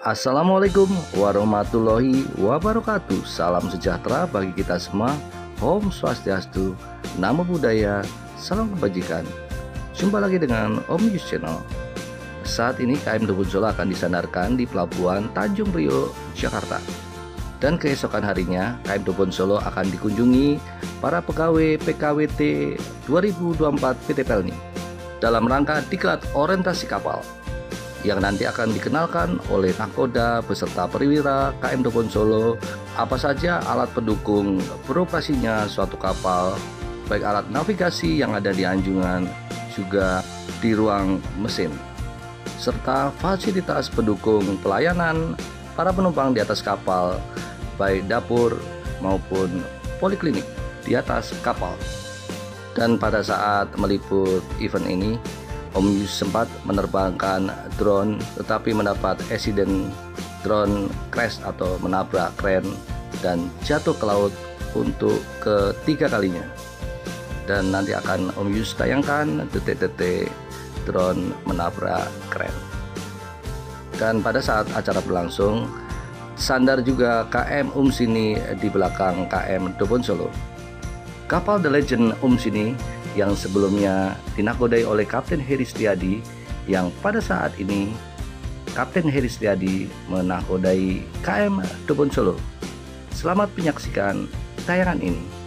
Assalamualaikum warahmatullahi wabarakatuh. Salam sejahtera bagi kita semua. Om Swastiastu, Namo Buddhaya, salam kebajikan. Jumpa lagi dengan Om Yus Channel. Saat ini KM Dobon Solo akan disandarkan di Pelabuhan Tanjung Priok, Jakarta. Dan keesokan harinya KM Dobon Solo akan dikunjungi para pegawai PKWT 2024 PT Pelni dalam rangka diklat orientasi kapal yang nanti akan dikenalkan oleh Nakoda beserta perwira KM Dobon Solo apa saja alat pendukung beroperasinya suatu kapal, baik alat navigasi yang ada di anjungan juga di ruang mesin, serta fasilitas pendukung pelayanan para penumpang di atas kapal, baik dapur maupun poliklinik di atas kapal. Dan pada saat meliput event ini, Om Yus sempat menerbangkan drone tetapi mendapat insiden drone crash atau menabrak kren dan jatuh ke laut untuk ketiga kalinya. Dan nanti akan Om Yus tayangkan detik-detik drone menabrak kren. Dan pada saat acara berlangsung, sandar juga KM Umsini di belakang KM Dobon Solo. Kapal The Legend Umsini yang sebelumnya dinakodai oleh Kapten Heri Setiadi, yang pada saat ini Kapten Heri Setiadi menakodai KM Dobon Solo. Selamat menyaksikan tayangan ini.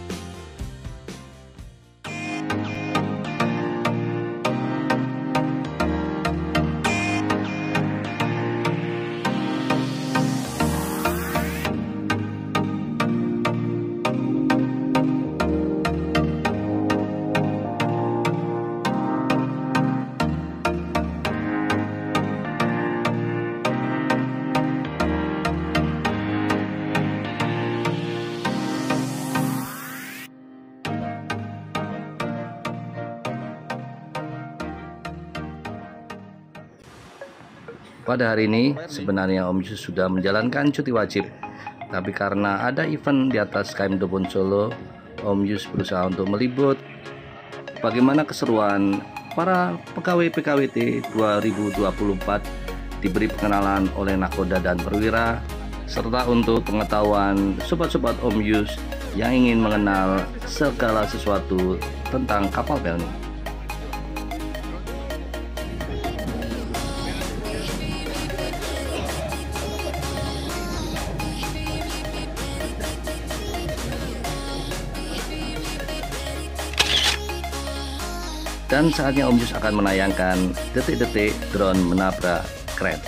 Pada hari ini sebenarnya Om Yus sudah menjalankan cuti wajib, tapi karena ada event di atas KM Dobon Solo, Om Yus berusaha untuk meliput bagaimana keseruan para pegawai PKWT 2024 diberi pengenalan oleh Nakoda dan perwira, serta untuk pengetahuan sobat-sobat Om Yus yang ingin mengenal segala sesuatu tentang kapal Pelni. Dan saatnya Om Yus akan menayangkan detik-detik drone menabrak kren.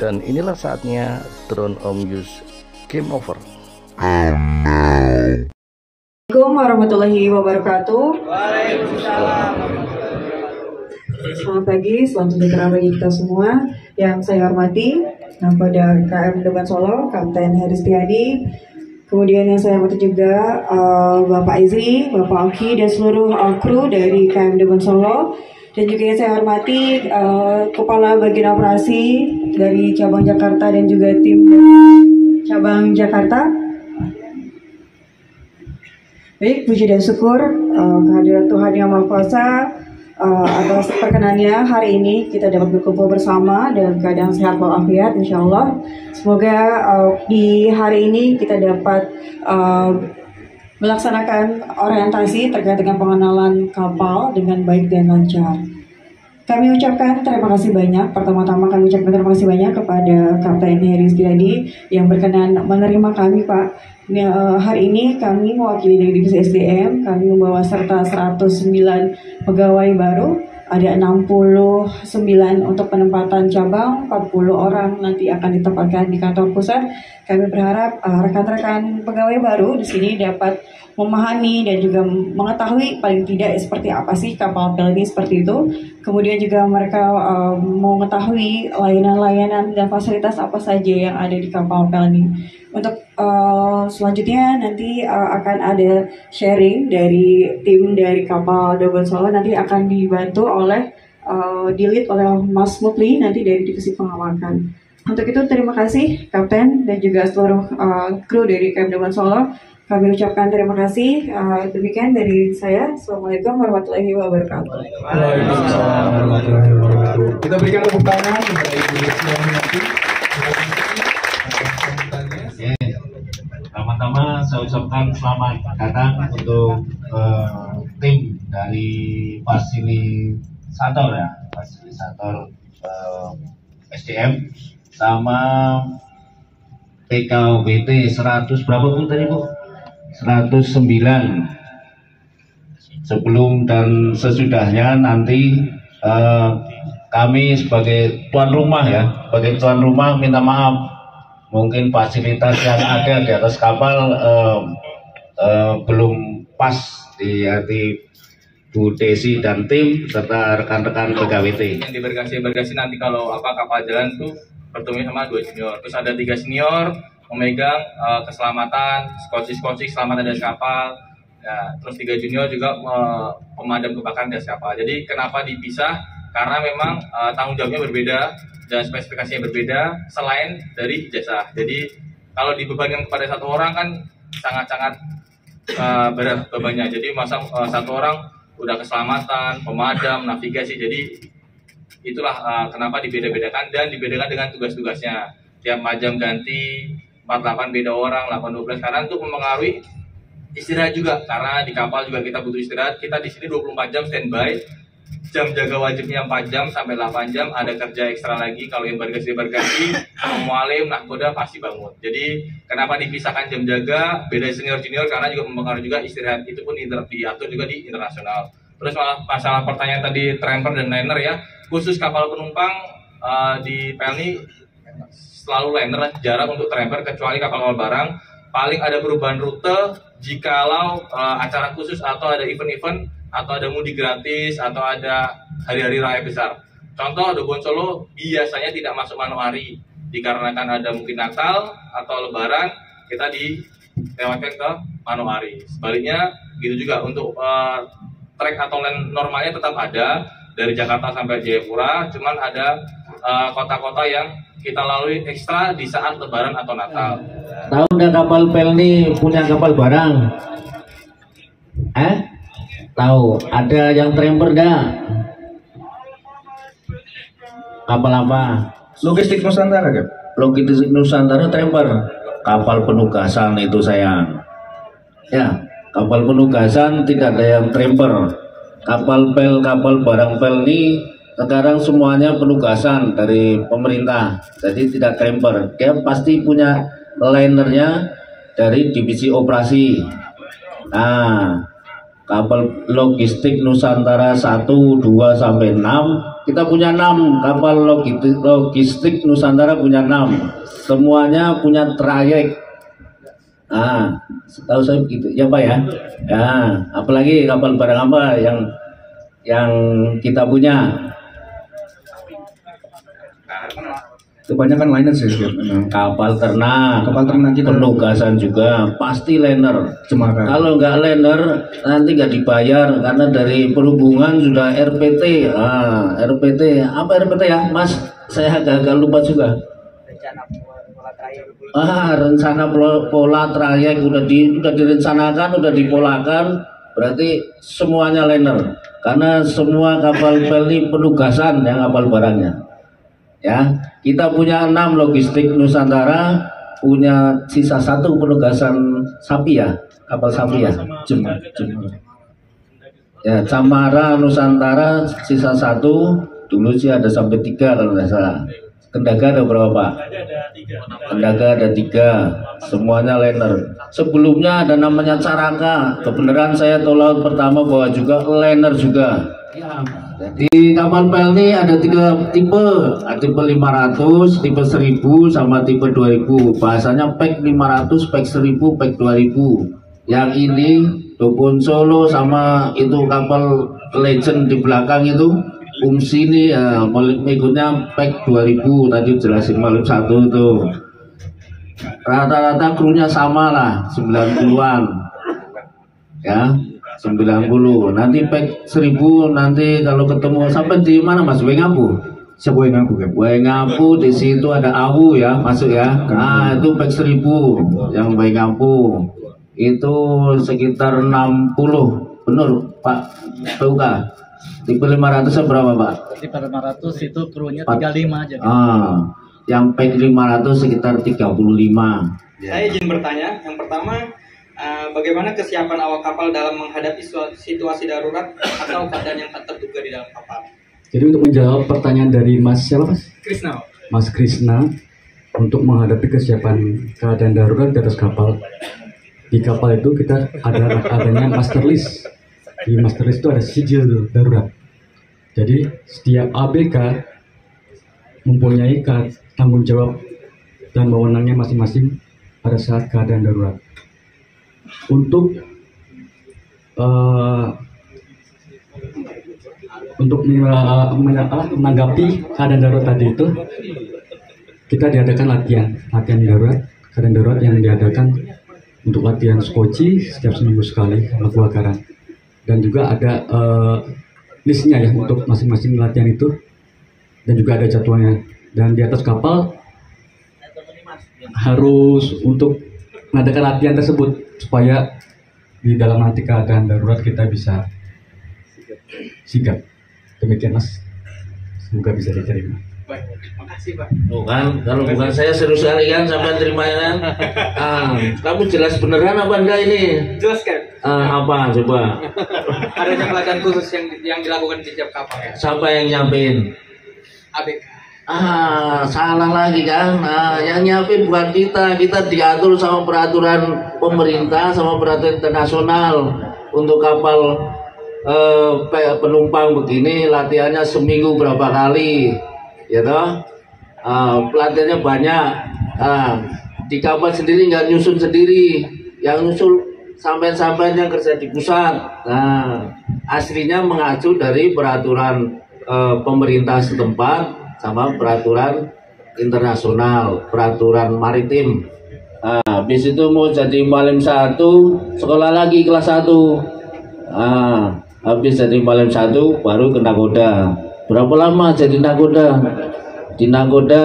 Dan inilah saatnya drone Om Yus game over. Assalamualaikum warahmatullahi wabarakatuh. Waalaikumsalam. Selamat pagi, selamat sejahtera bagi kita semua. Yang saya hormati Nakoda KM Dobon Solo, Kapten Heri Setiadi. Kemudian yang saya hormati juga Bapak Izri, Bapak Oki, dan seluruh kru dari KM Dobon Solo. Dan juga yang saya hormati Kepala Bagian Operasi dari cabang Jakarta dan juga tim cabang Jakarta. Baik, puji dan syukur kehadirat Tuhan Yang Maha Kuasa atas perkenannya hari ini kita dapat berkumpul bersama dalam keadaan sehat walafiat, insya Allah. Semoga di hari ini kita dapat melaksanakan orientasi terkait dengan pengenalan kapal dengan baik dan lancar. Kami ucapkan terima kasih banyak. Pertama-tama kami ucapkan terima kasih banyak kepada Kapten Heri Setiadi yang berkenan menerima kami, Pak. Hari ini kami mewakili dari Divisi SDM, kami membawa serta 109 pegawai baru. Ada 69 untuk penempatan cabang, 40 orang nanti akan ditempatkan di kantor pusat. Kami berharap rekan-rekan pegawai baru di sini dapat memahami dan juga mengetahui paling tidak seperti apa sih kapal pel ini seperti itu. Kemudian juga mereka mau mengetahui layanan-layanan dan fasilitas apa saja yang ada di kapal pel ini. Untuk selanjutnya nanti akan ada sharing dari tim dari kapal Dobon Solo, nanti akan dibantu oleh di-lead oleh Mas Mutli nanti dari divisi pengawakan. Untuk itu terima kasih Kapten dan juga seluruh kru dari KM Dobon Solo. Kami ucapkan terima kasih. Demikian dari saya. Assalamualaikum warahmatullahi wabarakatuh. Kita berikan tepuk tangan kepada Ibu Desiani. Pertama-tama saya ucapkan selamat datang untuk tim dari fasilitator SDM sama PKWT 100 berapa pun tadi Bu? 109. Sebelum dan sesudahnya nanti kami sebagai tuan rumah minta maaf. Mungkin fasilitas yang ada di atas kapal belum pas di hati Bu Desi dan tim serta rekan-rekan PKWT. Yang diberkasi nanti kalau kapal jalan tuh bertemu sama 2 junior. Terus ada 3 senior memegang keselamatan, skoci selamat dari kapal. Ya, terus 3 junior juga pemadam kebakaran dari kapal. Jadi kenapa dipisah? Karena memang tanggung jawabnya berbeda dan spesifikasinya berbeda selain dari ijazah. Jadi kalau dibebankan kepada satu orang kan sangat-sangat berat bebannya. Jadi masa satu orang udah keselamatan, pemadam, navigasi. Jadi itulah kenapa dibeda-bedakan dan dibedakan dengan tugas-tugasnya. Tiap majam ganti 48 beda orang, 8-12 karena untuk mempengaruhi istirahat juga. Karena di kapal juga kita butuh istirahat. Kita di sini 24 jam standby. Jam jaga wajibnya 4 jam sampai 8 jam, ada kerja ekstra lagi kalau yang berganti mualim, nahkoda pasti bangun. Jadi kenapa dipisahkan jam jaga, beda senior junior karena juga mempengaruhi juga istirahat, itu pun diatur juga di internasional. Terus masalah pertanyaan tadi tramper dan liner ya, khusus kapal penumpang di Pelni selalu liner, jarang untuk tramper kecuali kapal barang. Paling ada perubahan rute jikalau acara khusus atau ada event-event atau ada mudik gratis atau ada hari-hari raya besar. Contoh Dobon Solo biasanya tidak masuk Manokwari dikarenakan ada mungkin Natal atau Lebaran, kita dilewatkan ke Manokwari. Sebaliknya gitu juga untuk trek atau lane normalnya tetap ada dari Jakarta sampai Jayapura, cuman ada kota-kota yang kita lalui ekstra di saat Lebaran atau Natal. Tahu nggak kapal Pelni punya kapal barang? Tahu, ada yang tramper nggak? Kapal apa? Logistik Nusantara kan? Logistik Nusantara tramper. Kapal penugasan itu sayang. Ya, kapal penugasan tidak ada yang tramper. Kapal pel, kapal barang pel ini sekarang semuanya penugasan dari pemerintah. Jadi tidak tramper. Dia pasti punya linernya dari divisi operasi. Nah, kapal logistik Nusantara 1, 2 sampai 6. Kita punya 6 kapal logistik Nusantara punya 6. Semuanya punya trayek. Nah, setahu saya begitu. Ya Pak ya. Ya, apalagi kapal barang apa yang kita punya? Kebanyakan liner sih Kapal ternak kita penugasan juga pasti liner. Cemara. Kalau nggak liner nanti nggak dibayar karena dari perhubungan sudah RPT. RPT apa RPT ya Mas? Saya agak lupa juga. rencana pola trayek udah direncanakan, udah dipolakan, berarti semuanya liner. Karena semua kapal pel ini penugasan yang kapal barangnya. Ya, kita punya 6 logistik Nusantara, punya sisa 1 penugasan sapi ya, kapal sapi ya. Ya, Camara Nusantara sisa 1, dulu sih ada sampai 3 kalau nggak salah. Kendaga ada berapa Pak? Kendaga ada 3, semuanya liner. Sebelumnya ada namanya Caraka, kebenaran saya tol laut pertama bawa juga liner juga. Jadi kapal pel ini ada 3 tipe, tipe 500, tipe 1000, sama tipe 2000. Bahasanya pack 500, pack 1000, pack 2000. Yang ini Dopon Solo sama itu kapal Legend di belakang itu sini ya, ikutnya pack 2000 tadi jelasin malam 1 itu. Rata-rata krunya sama lah 90-an ya, 90. Nanti pack 1000 nanti kalau ketemu sampai di mana Mas? Wengapu. Sebuah ngapu. Wengapu di situ ada Awu ya, masuk ya. Nah, itu pack 1000 yang Wengapu. Itu sekitar 60. Benar Pak PUK. Tipe 500 berapa Pak? Tipe 500 itu krunya 35 aja. Yang pack 500 sekitar 35. Saya izin bertanya, yang pertama, bagaimana kesiapan awak kapal dalam menghadapi situasi darurat atau keadaan yang tak terduga di dalam kapal? Jadi untuk menjawab pertanyaan dari Mas siapa Mas? Krisna. Mas Krisna, untuk menghadapi kesiapan keadaan darurat di atas kapal. Di kapal itu kita adanya master list. Di master list itu ada sijil darurat. Jadi setiap ABK mempunyai tanggung jawab dan wewenangnya masing-masing pada saat keadaan darurat. Untuk menanggapi keadaan darurat tadi itu, kita diadakan latihan darurat, keadaan darurat yang diadakan untuk latihan skoci setiap seminggu sekali, lagu bakaran. Dan juga ada listnya ya untuk masing-masing latihan itu, dan juga ada jadwalnya. Dan di atas kapal harus untuk mengadakan latihan tersebut supaya di dalam nanti keadaan darurat kita bisa sigap. Demikian Mas, semoga bisa diterima. Baik, makasih Pak. Bukan, kalau bukan saya serius sekali kan sampai terima kan. Kamu jelas beneran apa enggak ini? Jelaskan. Apa coba? Adanya pelatihan khusus yang dilakukan di tiap kapal ya? Siapa yang nyiapin? ABK. Salah lagi kan. Yang nyiapin bukan kita diatur sama peraturan pemerintah sama peraturan internasional. Untuk kapal penumpang begini latihannya seminggu berapa kali, ya toh? Pelatihannya banyak. Di kapal sendiri nggak nyusun sendiri, yang nyusul sampai-sampai yang kerja di pusat. Aslinya mengacu dari peraturan pemerintah setempat sama peraturan internasional, peraturan maritim. Habis itu mau jadi malam 1, sekolah lagi kelas 1. Habis jadi malam 1 baru ke nakoda. Berapa lama jadi nakoda? Di nakoda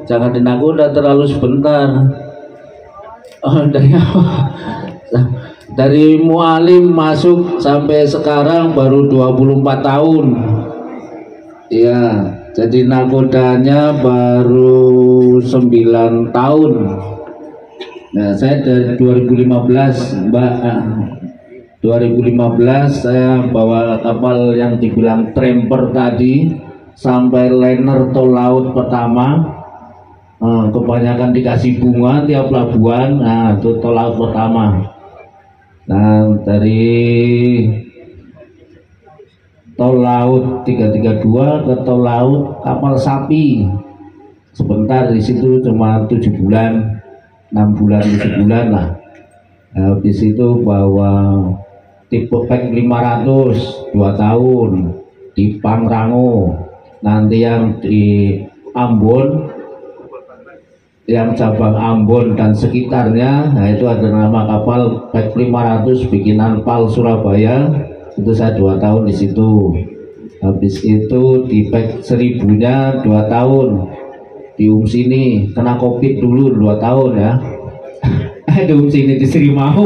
jangan di nakoda terlalu sebentar. Dari mualim masuk sampai sekarang baru 24 tahun. Iya, jadi nakodanya baru 9 tahun. Nah, saya dari 2015, Mbak. 2015 saya bawa kapal yang dibilang tramper tadi sampai liner tol laut pertama. Kebanyakan dikasih bunga tiap pelabuhan. Itu tol laut pertama. Nah, dari tol laut 332 ke tol laut kapal sapi. Sebentar di situ cuma 7 bulan, 6 bulan, 7 bulan lah. Habis itu bawa tipe pack 500 2 tahun di Pangrango. Nanti yang di Ambon, yang cabang Ambon dan sekitarnya, nah itu ada nama kapal pack 500 bikinan PAL Surabaya. Itu saya 2 tahun di situ. Habis itu di pack 1000-nya 2 tahun. diungsi nih, kena COVID dulu 2 tahun ya. Diungsi ini di Srimahu,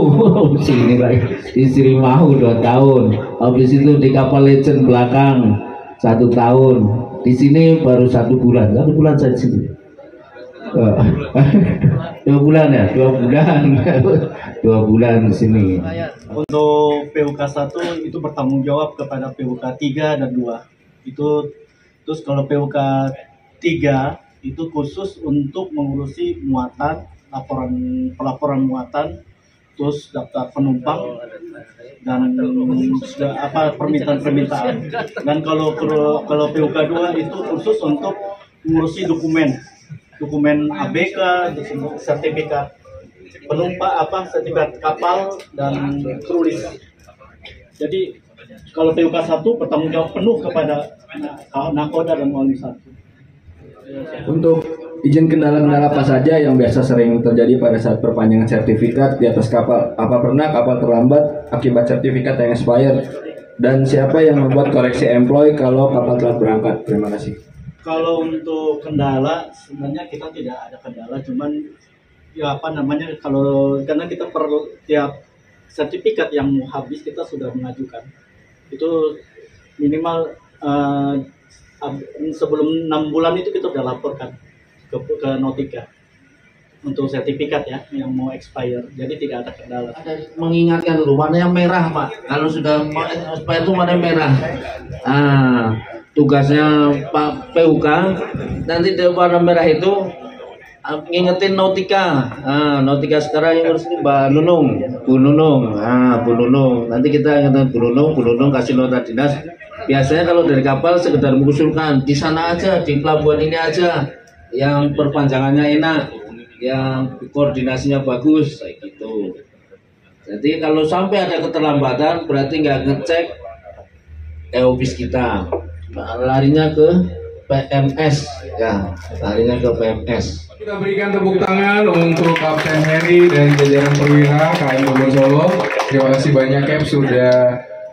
diungsi ini lagi di Srimahu 2 tahun. Habis itu di kapal Legend belakang 1 tahun. Di sini baru 1 bulan, 1 bulan saya di sini. 2 bulan ya, 2 bulan, 2 bulan di sini. Untuk PUK 1 itu bertanggung jawab kepada PUK 3 dan 2. Itu terus kalau PUK 3 itu khusus untuk mengurusi muatan, pelaporan muatan, terus daftar penumpang dan permintaan. Dan kalau PUK 2 itu khusus untuk mengurusi dokumen ABK, sertifikat penumpang, sertifikat kapal dan kru list. Jadi kalau PUK 1 bertanggung jawab penuh kepada Nakoda dan Wali 1. Untuk izin kendala-kendala apa saja yang biasa sering terjadi pada saat perpanjangan sertifikat di atas kapal? Apa pernah kapal terlambat akibat sertifikat yang expired? Dan siapa yang membuat koreksi employee kalau kapal telah berangkat? Terima kasih. Kalau untuk kendala sebenarnya kita tidak ada kendala, cuman ya karena kita perlu tiap sertifikat yang mau habis kita sudah mengajukan. Itu minimal sebelum 6 bulan itu kita sudah laporkan ke Nautica untuk sertifikat ya yang mau expire, jadi tidak ada kendala. Mengingatkan dulu mana yang merah Pak, kalau sudah expire itu mana yang merah. Tugasnya Pak PUK nanti di warna merah itu ngingetin Nautica. Nautica sekarang yang harus Mbak Nunung, Bu Nunung. Bu Nunung. Nanti kita ingetin Bu Nunung kasih nota dinas. Biasanya kalau dari kapal sekedar mengusulkan di sana aja, di pelabuhan ini aja, yang perpanjangannya enak, yang koordinasinya bagus, kayak gitu. Jadi kalau sampai ada keterlambatan berarti nggak ngecek office kita, larinya ke PMS, ya, larinya ke PMS. Kita berikan tepuk tangan untuk Kapten Heri dari jajaran perwira KM Bogor Solo. Terima kasih banyak Cap sudah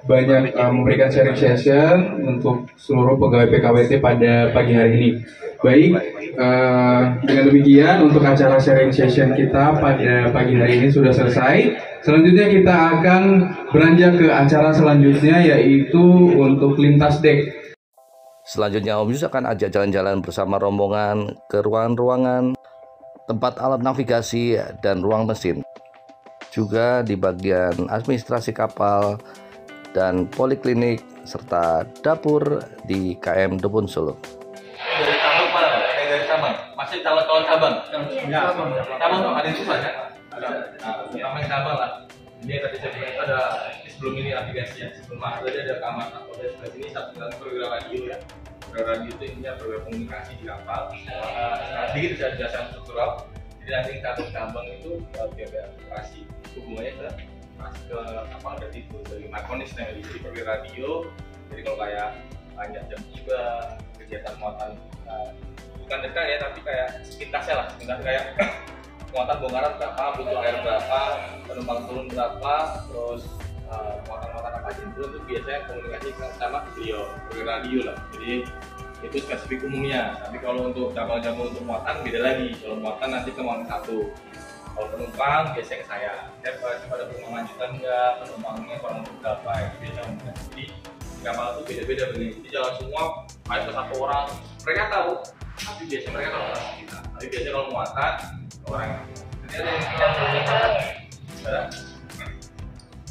banyak memberikan sharing session untuk seluruh pegawai PKWT pada pagi hari ini. Baik, dengan demikian untuk acara sharing session kita pada pagi hari ini sudah selesai. Selanjutnya kita akan beranjak ke acara selanjutnya, yaitu untuk lintas dek. Selanjutnya Om Yus akan ajak jalan-jalan bersama rombongan ke ruangan-ruangan, tempat alat navigasi dan ruang mesin. Juga di bagian administrasi kapal dan poliklinik serta dapur di KM Debun Solo. Dari cabang mana? Dari cabang. Masih calon cabang. Cabang tuh ada yang susah kan? Ada. Nah, cabang lah. Ini tadi saya bilang itu ada sebelum ini navigasi ya. Sebelum tadi ada kamar nakoda sebelah sini satu dalam program radio ya. Program radio itu intinya program komunikasi di kapal. Sedikit saya jelaskan struktural. Jadi nanti cabang itu biaya operasi hubungannya ke kapal dari itu dari Markonis jadi perwira radio. Jadi kalau kayak banyak jam tiba kegiatan muatan bukan dekat ya, tapi kayak sepintasnya lah, sepintas kayak muatan bongkaran berapa, butuh air berapa, penumpang turun berapa, terus muatan-muatan apa aja itu biasanya komunikasi sama beliau perwira radio lah. Jadi itu spesifik umumnya. Tapi kalau untuk cabang-cabang untuk muatan beda lagi. Kalau muatan nanti ke muatan 1. Kalau penumpang biasanya ke saya pada penumpang lanjutan enggak, penumpangnya kurang berapa itu biasa enggak. Jadi kapal itu beda-beda begini. Jadi jalan semua ada satu orang, mereka tahu, tapi biasanya mereka tahu orang kita. Tapi biasanya kalau muatan orang ini ada yang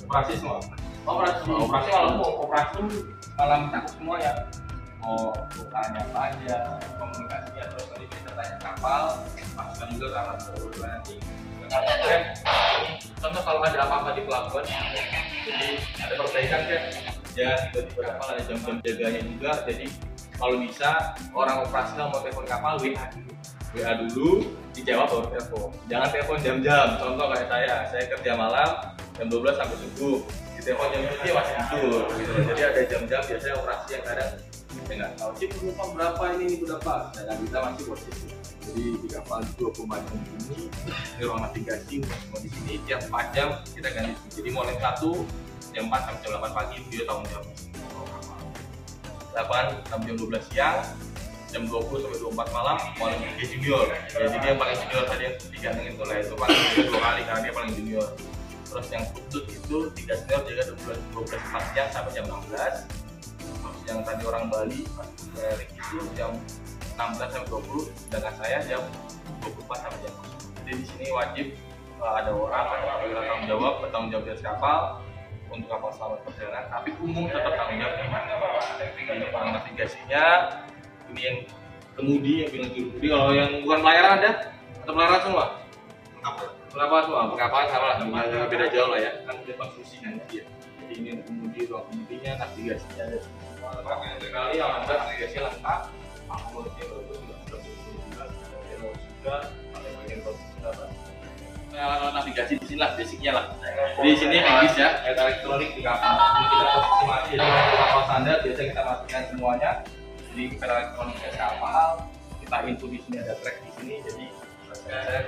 operasi semua. Operasi malam takut semua ya. Mau tanya apa aja, komunikasinya terus nanti kita tanya kapal, masukkan juga ke alat berulang nanti. Contoh kalau ada apa-apa di pelabuhan, jadi ada perbaikan kan, ya tiba-tiba kapal ada jam-jam jaganya juga. Jadi kalau bisa orang operasional mau telepon kapal WA dulu, dijawab baru telepon. Jangan telepon jam-jam. Contoh kayak saya kerja malam jam 12 sampai subuh, di telepon jam 7 masih tidur. Gitu. Jadi ada jam-jam biasanya operasi yang kadang saya nggak tahu sih penumpang berapa ini berapa. Dan kita masih posisi. Jadi di kapal 24 jam ini di ruang navigasi semua di sini tiap 4 jam kita ganti. Jadi mulai 1 jam 4 sampai jam 8 pagi dia tanggung jawab. 8 sampai jam 12 siang jam 20 sampai 24 malam paling junior. Ya, jadi yang paling junior tadi yang digantungin itu lah, itu paling junior 2 kali karena dia paling junior. Terus yang khusus itu 3 senior jaga 12 siang sampai jam 16. Terus yang tadi orang Bali Mas Erik itu jam 16 sampai 20, sedangkan saya jam 24 sampai jam 0. Jadi di sini wajib ada orang, ada perwira tanggung jawab, bertanggung jawab di atas kapal untuk kapal selamat perjalanan, tapi umum tetap tanggung jawab. Ini orang navigasinya, ini yang kemudi, yang bilang kemudi. Kalau yang bukan pelayaran ada atau pelayaran semua? Kenapa semua? Pengapalan sama lah, beda jauh lah ya, kan udah konstruksi kan dia. Jadi ini kemudi, ruang kemudinya, navigasinya ada semua. Sekali yang ada navigasi lengkap, akomodasi bagus, juga ada bagian bagus. Navigasi di sini lah, basicnya lah. Di sini medis ya, elektronik di kapal. Ini kita posisi mati, jadi kalau kapal standar biasa kita matikan semuanya. Jadi kita elektronik di kapal, kita input di sini ada track di sini. Jadi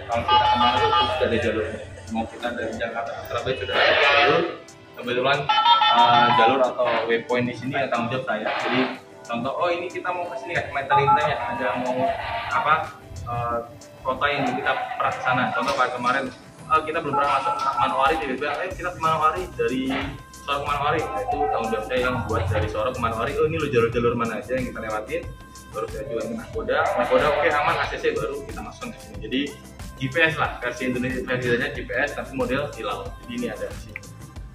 kalau kita kemana itu sudah ada jalurnya. Mau kita dari Jakarta ke Surabaya sudah ada jalur. Kebetulan jalur atau waypoint di sini yang tanggung jawab saya. Jadi contoh, oh ini kita mau ke sini kayak metering-nya, ada mau apa? Kota yang kita pernah ke sana. Contoh kayak kemarin kita belum pernah masuk ke Manowari, tiba-tiba kita ke Manowari dari Sorong ke Manowari. Nah, itu tanggung jawab saya yang buat dari Sorong ke Manowari. Oh ini lo jalur-jalur mana aja yang kita lewatin. Baru saya juga ke Nakoda oke aman, ACC baru kita masuk ke sini. Jadi GPS lah, versi Indonesia versinya GPS tapi model di laut. Jadi ini ada di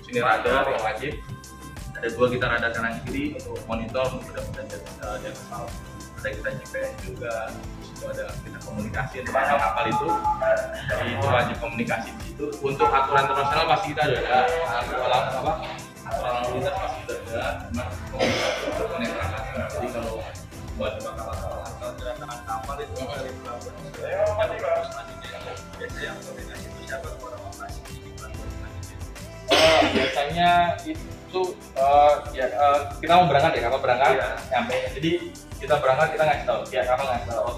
sini radar yang wajib. Ada 2 kita radar kanan kiri untuk monitor mudah-mudahan di atas laut. Ada kita GPS juga. Ada kita komunikasi tentang kapal itu, jadi itu wajib komunikasi di situ. Untuk aturan internasional pasti kita ada aturan lalu lintas pasti kita ada, komunikasi untuk penetrasi. Jadi kalau buat kapal kedatangan kapal itu dari pelabuhan biasanya yang komunikasi itu siapa orang operasi di pelabuhan? Biasanya itu kita mau berangkat ya, kapal berangkat sampai jadi kita berangkat kita ngasih tahu pihak kapal ngasih tahu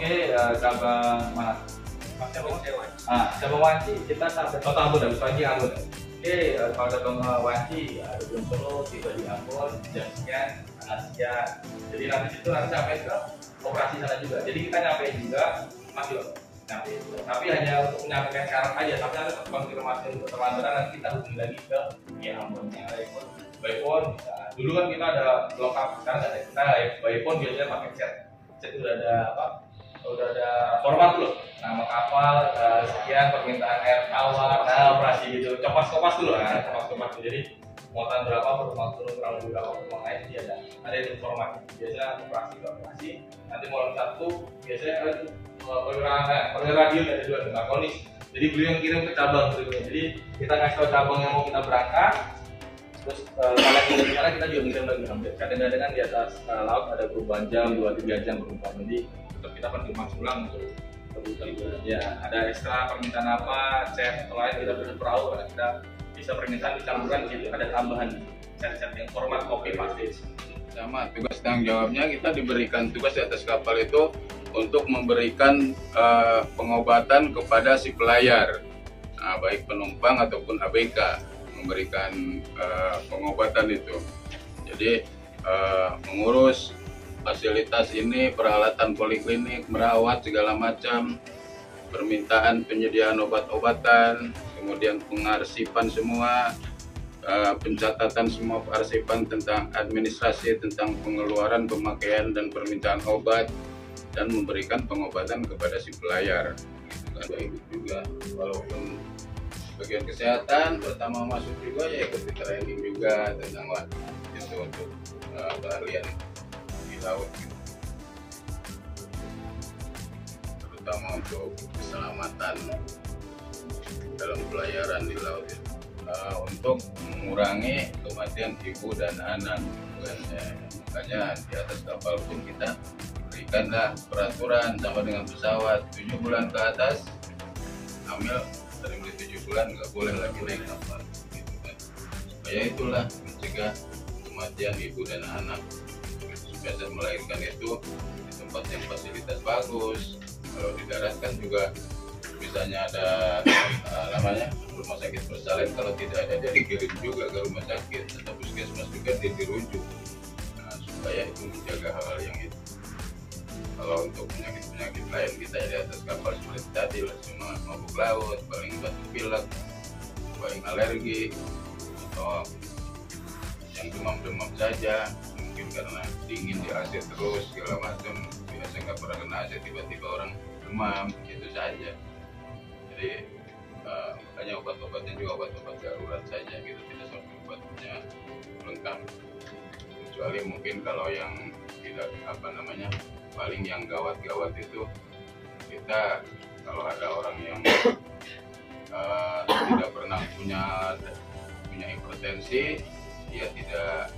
kapal mana Sabang Wanci kita sampai total Ambon habis pagi Ambon. Kalau Sabang Wanci ada Belum Solo tiba di Ambon jam sekian tanggal sekian. Jadi nanti situ nanti sampai ke operasi sana juga. Jadi kita nyampe juga masih nyampe juga. Tapi hanya untuk menyampaikan syarat aja. Tapi nanti konfirmasi untuk terlambat nanti kita hubungi lagi ke pihak Ambonnya. Byphone bisa. Dulu kan kita ada lockup, sekarang ada kita byphone biasanya pakai chat udah ada udah ada format dulu, nama kapal sekian, permintaan air tawar, operasi gitu, copas dulu copas jadi muatan berapa, waktu kurang lebih berapa, makanya dia ada itu format. Biasanya operasi nanti malam satu biasanya perwira radio ada 2 konis. Jadi beliau yang kirim ke cabang berikutnya. Jadi kita ngasih tahu cabang yang mau kita berangkat. Terus kalau kita juga ngirim lagi hampir. Kadang-kadang di atas laut ada perubahan jam 2-3 jam perubahan. Jadi tetap kita konfirmasi ulang untuk kebutuhan. Ya ada ekstra permintaan apa, chat atau lain kita beri perahu karena kita bisa permintaan dicampurkan di situ. Ada tambahan chat yang format copy paste. Sama tugas tanggung jawabnya kita diberikan tugas di atas kapal itu untuk memberikan pengobatan kepada si pelayar, baik penumpang ataupun ABK. Memberikan pengobatan itu. Jadi mengurus fasilitas ini, peralatan poliklinik, merawat segala macam, permintaan penyediaan obat-obatan, kemudian pengarsipan semua, pencatatan semua arsipan tentang administrasi, tentang pengeluaran, pemakaian dan permintaan obat, dan memberikan pengobatan kepada si pelayar. Baik juga walaupun bagian kesehatan pertama masuk juga ya ikut training juga tentang itu untuk keahlian di laut gitu. Terutama untuk keselamatan dalam pelayaran di laut ya. Untuk mengurangi kematian ibu dan anak makanya di atas kapal pun kita berikanlah peraturan sama dengan pesawat 7 bulan ke atas hamil dari mulai 7 bulan nggak boleh lagi naik kapal gitu kan. Supaya itulah mencegah kematian ibu dan anak. Supaya saat melahirkan itu di tempat yang fasilitas bagus. Kalau di darat kan juga misalnya ada namanya rumah sakit bersalin, kalau tidak ada dia dikirim juga ke rumah sakit atau puskesmas juga dia dirujuk. Supaya itu menjaga hal-hal yang itu. Kalau untuk penyakit-penyakit lain kita di atas kapal seperti tadi cuma mabuk laut, paling batuk pilek, paling alergi, atau yang demam-demam saja, mungkin karena dingin di AC terus segala macam, biasa nggak pernah kena AC tiba-tiba orang demam, itu saja. Jadi makanya obat-obatnya juga obat-obat darurat saja, gitu, tidak sampai obatnya lengkap. Kecuali mungkin kalau yang tidak paling yang gawat-gawat itu kita kalau ada orang yang tidak pernah punya hipertensi, dia tidak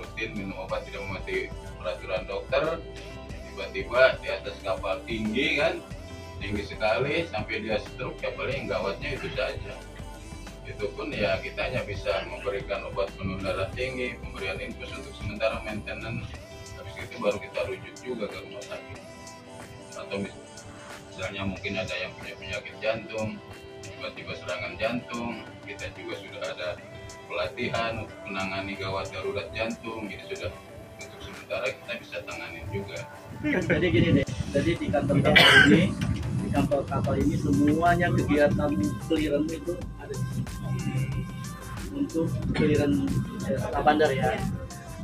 rutin minum obat, tidak mematuhi peraturan dokter, tiba-tiba di atas kapal tinggi sekali sampai dia stroke, ya paling gawatnya itu saja. Itu pun ya kita hanya bisa memberikan obat penurun darah tinggi, pemberian infus untuk sementara maintenance, habis itu baru kita rujuk juga ke rumah sakit. Atau misalnya mungkin ada yang punya penyakit jantung, tiba-tiba serangan jantung, kita juga sudah ada pelatihan untuk menangani gawat darurat jantung, jadi sudah untuk sementara kita bisa tanganin juga. Jadi gini deh, jadi di kantor kapal ini semuanya kegiatan clearance itu ada di sini. Untuk clearance bandar ya.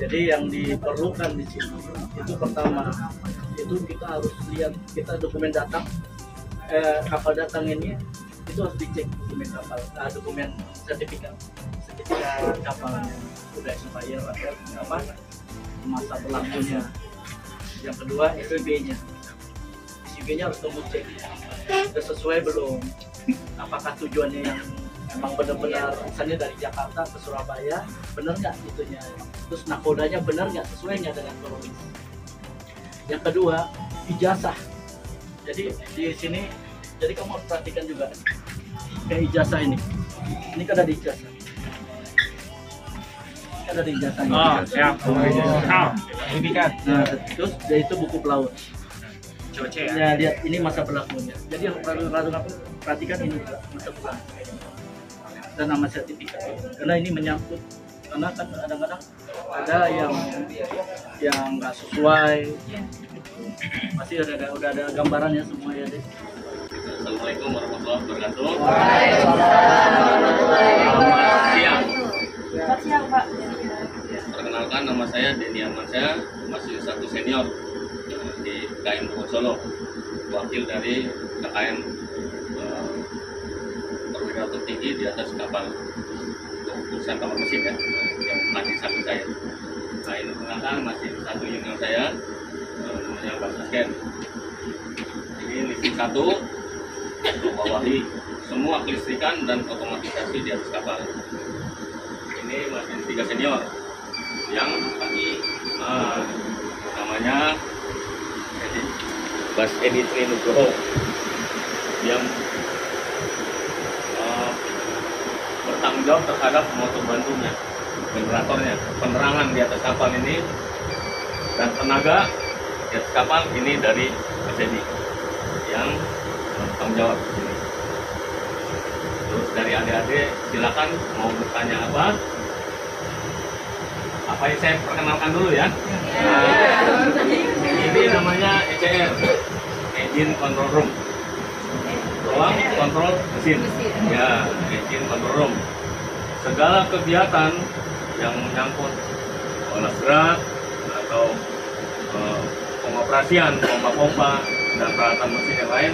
Jadi yang diperlukan di sini itu pertama itu kita harus lihat, kita dokumen datang kapal datang ini itu harus dicek dokumen kapal, dokumen sertifikat kapalnya udah expired atau masa berlakunya. Yang kedua SIB-nya harus tunggu cek sudah sesuai belum, apakah tujuannya yang emang benar-benar misalnya dari Jakarta ke Surabaya, benar nggak itunya, terus nakodanya benar nggak, sesuai nggak dengan provinsi. Yang kedua ijazah. Jadi di sini jadi kamu harus perhatikan juga kayak ijazah ini kan ada ijazah. Ada di ijazahnya. Oh, siap. Sertifikat. Nah, terus itu buku pelaut. Ya, lihat ini masa berlakunya. Jadi yang perlu perhatikan ini juga masa berlaku dan nama sertifikat. Karena ini menyangkut, karena kan kadang-kadang ada yang nggak sesuai. Masih udah ada gambarannya semua ya deh. Assalamualaikum warahmatullahi wabarakatuh. Selamat siang, Pak. Perkenalkan, nama saya Denny Amansyah, masih satu senior di KM Bogor Solo, wakil dari KKM perwira tertinggi di atas kapal urusan kapal mesin ya, yang masih satu saya. Nah ini perkenalkan masih satu junior saya, namanya Pak Sasken. Ini listrik 1 membawahi semua kelistrikan dan otomatisasi di atas kapal. Ini masih 3 senior yang lagi namanya Bas Edi Trinugroho yang bertanggung jawab terhadap motor bantunya, generatornya, penerangan di atas kapal ini, dan tenaga di atas kapal ini dari Mas Edi yang bertanggung jawab di sini. Terus dari adik-adik silakan mau bertanya apa yang saya perkenalkan dulu ya. Ini namanya ECR, Engine Control Room, ruang kontrol mesin ya, Engine Control Room. Segala kegiatan yang menyangkut olah gerak atau pengoperasian pompa-pompa dan peralatan mesin yang lain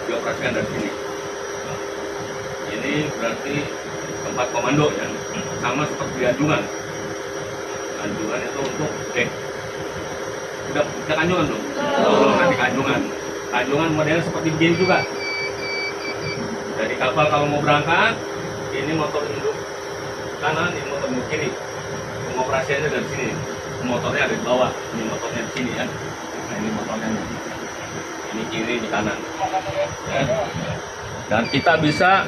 dioperasikan dari sini. Ini berarti tempat komando ya, sama seperti anjungan. Anjungan itu untuk udah anjungan belum? Belum, nanti anjungan. Anjungan modelnya seperti begini juga. Dari kapal kalau mau berangkat, ini motor induk kanan, ini motor induk kiri. Pengoperasiannya dari sini. Motornya ada di bawah, ini motornya di sini ya. Nah ini motornya. Ini kiri, ini kanan. Ya. Dan kita bisa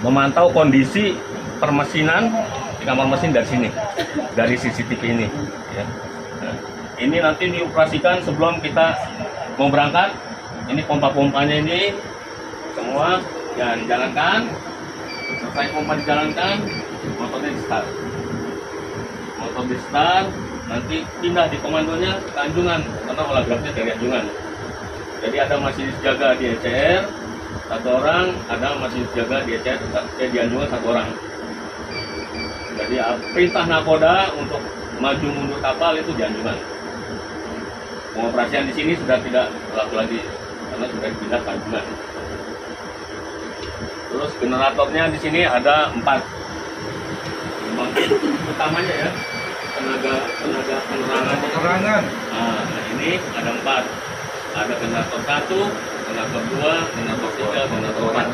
memantau kondisi permesinan di kamar mesin dari sini, dari CCTV ini. Ya. Nah, ini nanti dioperasikan sebelum kita mau berangkat. Ini pompa-pompanya ini semua ya dijalankan. Selesai pompa dijalankan, motornya di start. Motor di start, nanti pindah di komandonya ke Anjungan karena olah geraknya dari Anjungan. Jadi ada masinis jaga di ECR 1 orang, ada masinis jaga di ECR di Anjungan 1 orang. Jadi perintah nakoda untuk maju mundur kapal itu di Anjungan. Pengoperasian di sini sudah tidak berlaku lagi karena sudah dipindah ke Anjungan. Terus generatornya di sini ada 4. Utamanya ya, tenaga penerangan. Nah, ini ada 4. Ada generator 1, generator 2, generator 3, generator 4.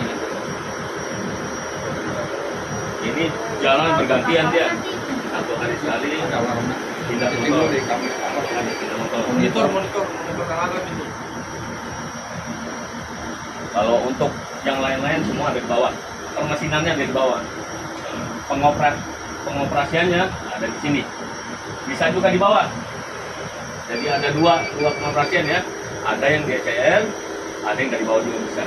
Ini jalan bergantian dia. 1 hari sekali pindah motor. Monitor. Kalau untuk yang lain-lain semua ada di bawah. Permesinannya ada di bawah. Pengoperasiannya ada di sini. Bisa juga di bawah. Jadi ada dua pengoperasian ya. Ada yang di ECR, ada yang dari bawah juga bisa.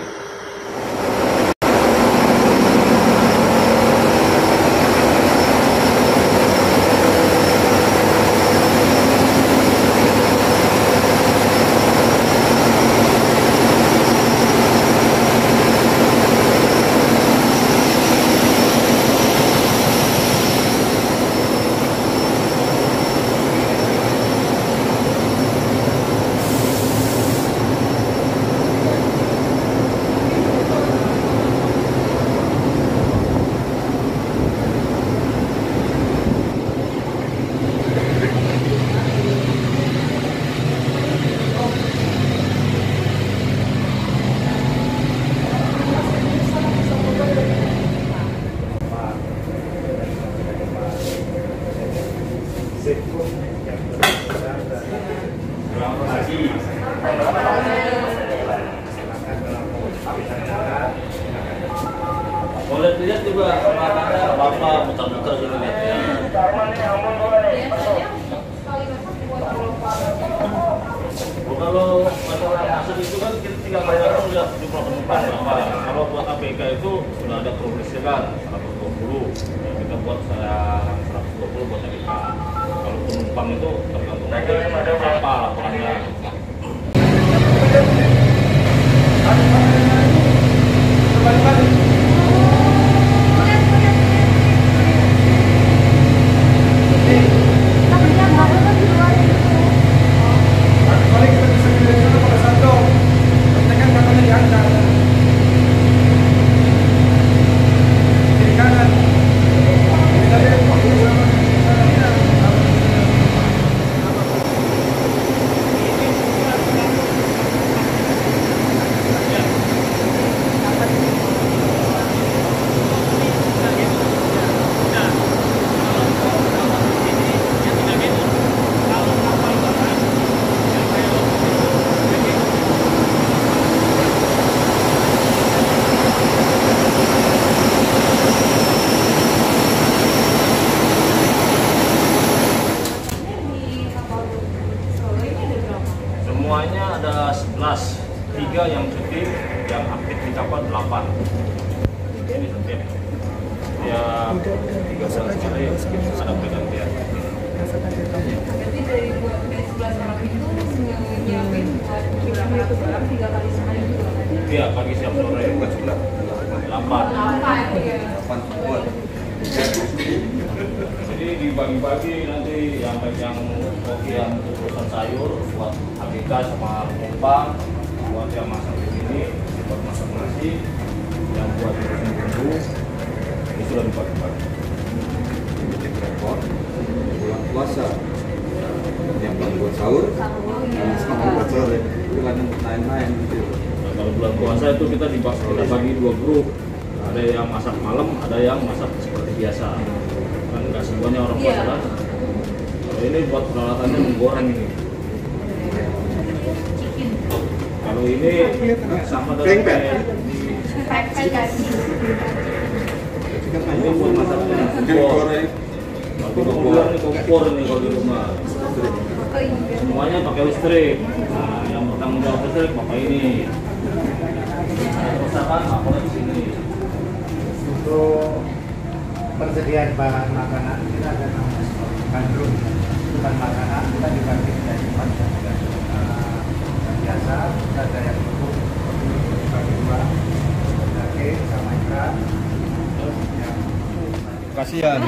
Boleh dilihat juga ada apa-apa muter-muter juga lihat ya. Kalau masalah masuk itu kan kita tinggal bayar udah 70 penumpang berapa. Kalau buat APK itu sudah ada progresnya kan 120. Kita buat saya 120 buat APK. Kalau penumpang itu tergantung berapa laporannya. Semuanya ada 11, 3 yang cuti, yang aktif di kapal 8. Ini setiap ya 3 bulan sekali ada pergantian. Jadi dari 11 orang itu nyiapin buat berapa orang 3 kali sehari juga kan? Iya, pagi siang sore. 8 buat. Jadi dibagi-bagi nanti yang baik yang kopi yang urusan sayur buat APK sama penumpang, buat yang masak di sini, buat masak nasi, yang buat urusan bumbu, ini sudah dibagi-bagi. Bikin repot bulan puasa, yang buat sahur, yang sama buat sore, itu kan lain-lain gitu. Nah, kalau bulan puasa itu kita bagi 2 grup, ada yang masak malam, ada yang masak seperti biasa. Kan nggak semuanya orang puasa kan. Kalau ini buat peralatannya menggoreng ini. Kalau ini sama dengan kayak ini buat masaknya kompor. Kompor nih kalau di rumah. Semuanya pakai listrik. Nah, yang bertanggung jawab listrik pakai ini. Ada kerusakan apa di sini. Untuk persediaan bahan makanan kita ada namanya gandrung, bukan makanan kita dibagi dari biasa, kita ada yang cukup bagi dua, daging sama ikan, terus yang kasihan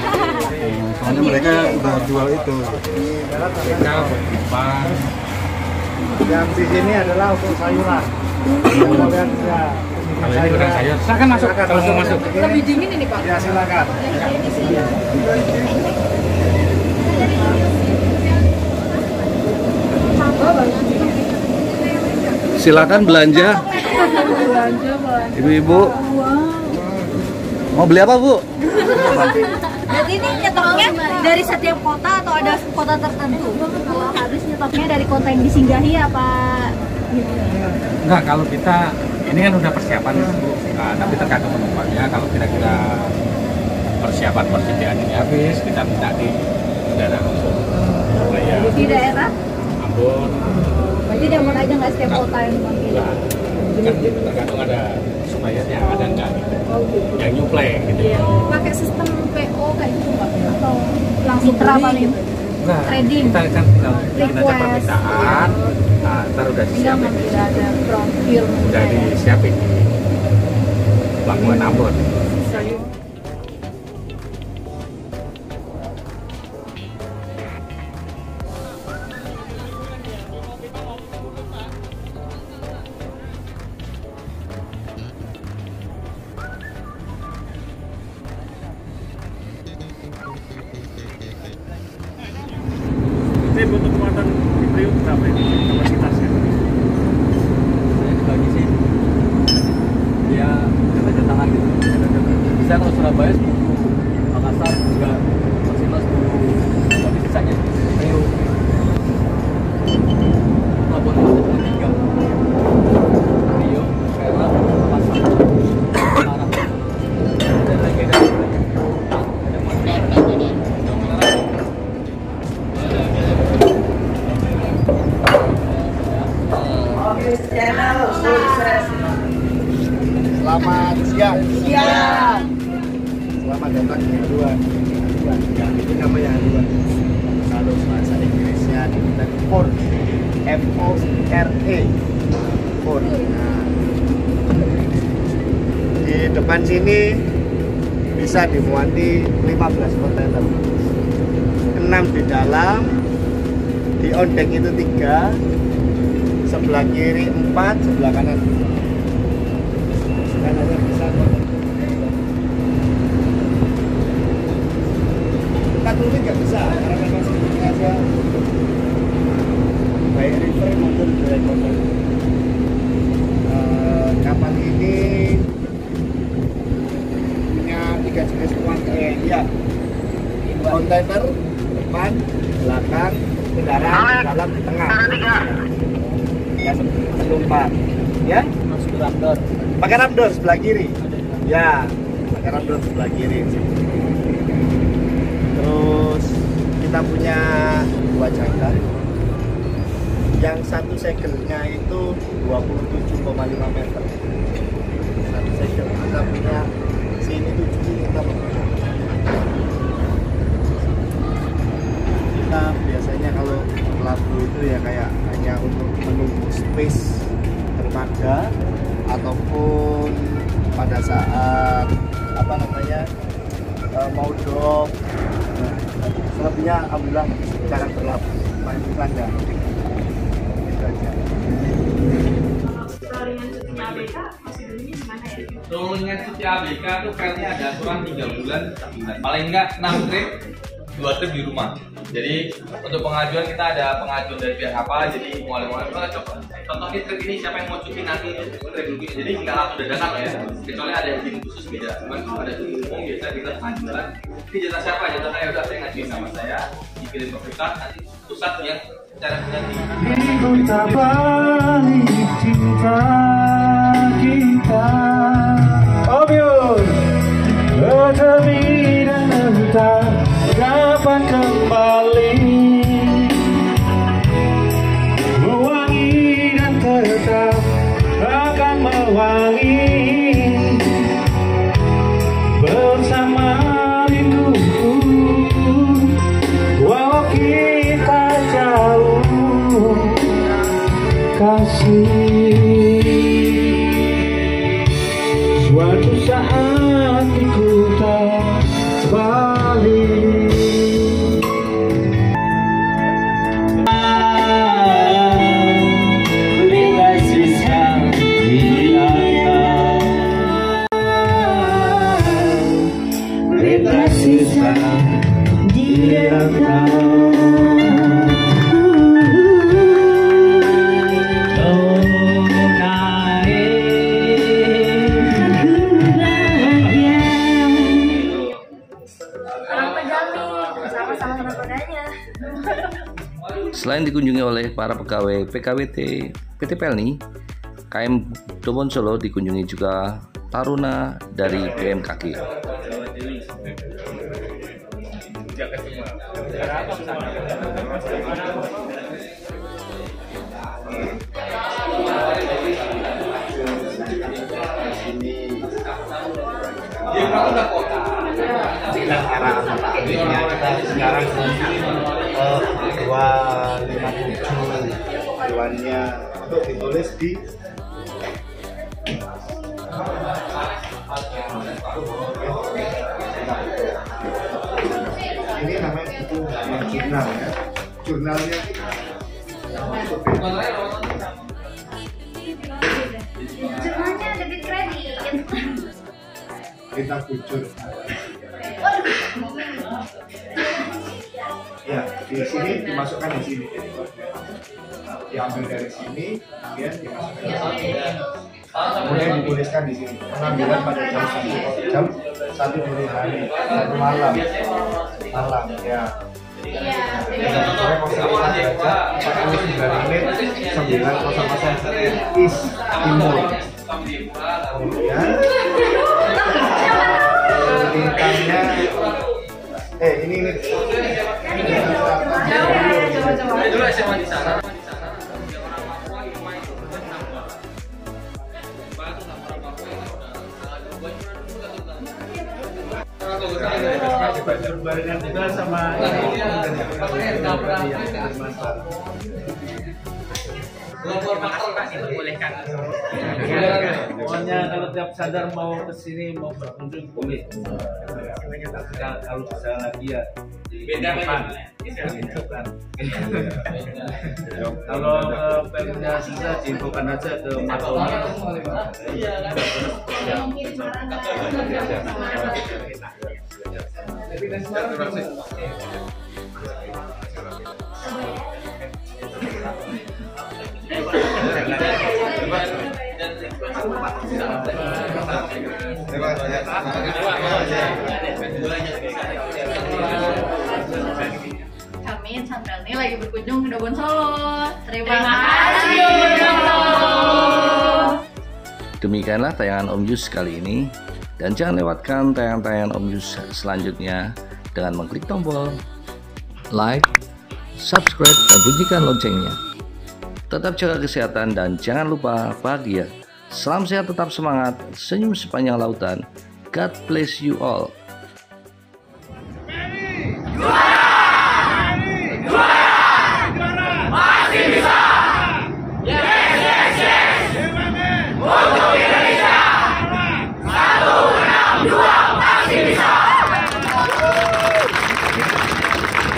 soalnya mereka udah jual itu yang di sini adalah untuk sayuran. Kemudian ya kalau ini udah sayur, silakan masuk. Kalau mau masuk Lebih dingin ini Pak. ya silakan. Silakan belanja. Ibu-ibu. Mau beli apa, Bu? Berarti ini nyetoknya dari setiap kota atau ada kota tertentu? Kalau habis nyetoknya dari kota yang disinggahi apa? Enggak, kalau kita ini kan udah persiapan, tapi tergantung penumpangnya. Kalau kira-kira persiapan persediaan ini habis, kita minta di daerah Di daerah? Ambon. Berarti dia mau aja nggak setiap kota yang dipanggil? Kan tergantung ada suppliernya ada enggak gitu. Yang nyuplai gitu. Pakai sistem PO kayak gitu Pak? Atau Langsung paling? Enggak, Trading. kita kan tinggal bikin aja permintaan, ntar udah disiapin. Tidak ada profil. Udah disiapin di Pelabuhan Ambon. Ini untuk muatan di Priuk berapa ini kapasitasnya? Saya dibagi sih ya ada tangan gitu, bisa kalau Surabaya 10, Makassar juga maksimal 10, tapi sisanya Priuk, Pelabuhan Ratu 3, Riau, Perak, Makassar, Semarang, dan lagi ada channel sukses. Selamat siang. Siang. Selamat datang di Haruan. Ini namanya Haruan. Kalau bahasa Inggrisnya kita Ford, F-O-R-E, Ford. Nah, di depan sini bisa dimuati 15 kontainer. 6 di dalam, di on deck itu 3, sebelah kiri 4, sebelah kanan 2. Kanannya bisa kita turun nggak bisa karena memang segini aja baik river maupun dry container. Kapal ini punya 3 jenis rangkaian, kontainer depan, belakang, kendaraan dalam, di tengah. Ya, penumpang ya, pakai ramdor sebelah kiri ya, pakai ramdor sebelah kiri. Terus kita punya 2 jangkar, yang satu segelnya itu 27,5 meter. Satu segel kita punya sini 7, kita punya. Kita biasanya kalau pelabuh itu ya kayak hanya untuk menunggu space dermaga ataupun pada saat apa namanya mau dock. Selebihnya alhamdulillah jangan berlabuh, main tanda. Itu aja. Rollingan cuti ABK itu filenya ada aturan 3 bulan, 1 bulan. Paling enggak 6 trip, 2 trip di rumah. Jadi untuk pengajuan kita ada pengajuan dari pihak apa, jadi mulai-mulai contoh trip ini siapa yang mau cuti nanti trip dulu. Jadi nggak langsung dadakan ya, kecuali ada izin khusus beda. Cuman kalau ada izin umum biasa kita pengajuan. Ini jatah siapa? Jatah saya udah saya ngajuin sama saya, dikirim ke pusat, nanti pusat yang cara ganti. Kita balik cinta kita, Om Yun, tetapi dan entah dapat kembali mewangi dan tetap akan mewangi bersama. Suatu saat ku tak balik. Bila sisa hilang, bila sisa hilang. Selain dikunjungi oleh para pegawai PKWT PT Pelni, KM Dobon Solo dikunjungi juga taruna dari BMKG. Sekarang 257 hewannya untuk ditulis di ini namanya buku jurnal ya. Jurnalnya Jurnalnya debit kredit. kita bujur. Ya, di sini dimasukkan di sini. Diambil dari sini, kemudian dimasukkan di sini. Kemudian dituliskan di sini. Pengambilan pada jam 1 dini hari, 1 malam, ya. Saya mau selesai baca 49 menit 9:00 Is Timur. Kemudian bintangnya ini dulu SMA di sana. Barengan juga sama pokoknya kalau tiap sadar mau kesini mau berkunjung boleh. Kalau bisa lagi ya beda kan. Kalau pengennya susah diinfokan aja ke Matoni. Kami Insan Pelni lagi berkunjung ke Dobon Solo. Terima kasih Dobon Solo. Demikianlah tayangan Om Yus kali ini, dan jangan lewatkan tayangan-tayangan Om Yus selanjutnya dengan mengklik tombol like, subscribe, dan bunyikan loncengnya. Tetap jaga kesehatan dan jangan lupa bahagia. Salam sehat, tetap semangat, senyum sepanjang lautan. God bless you all.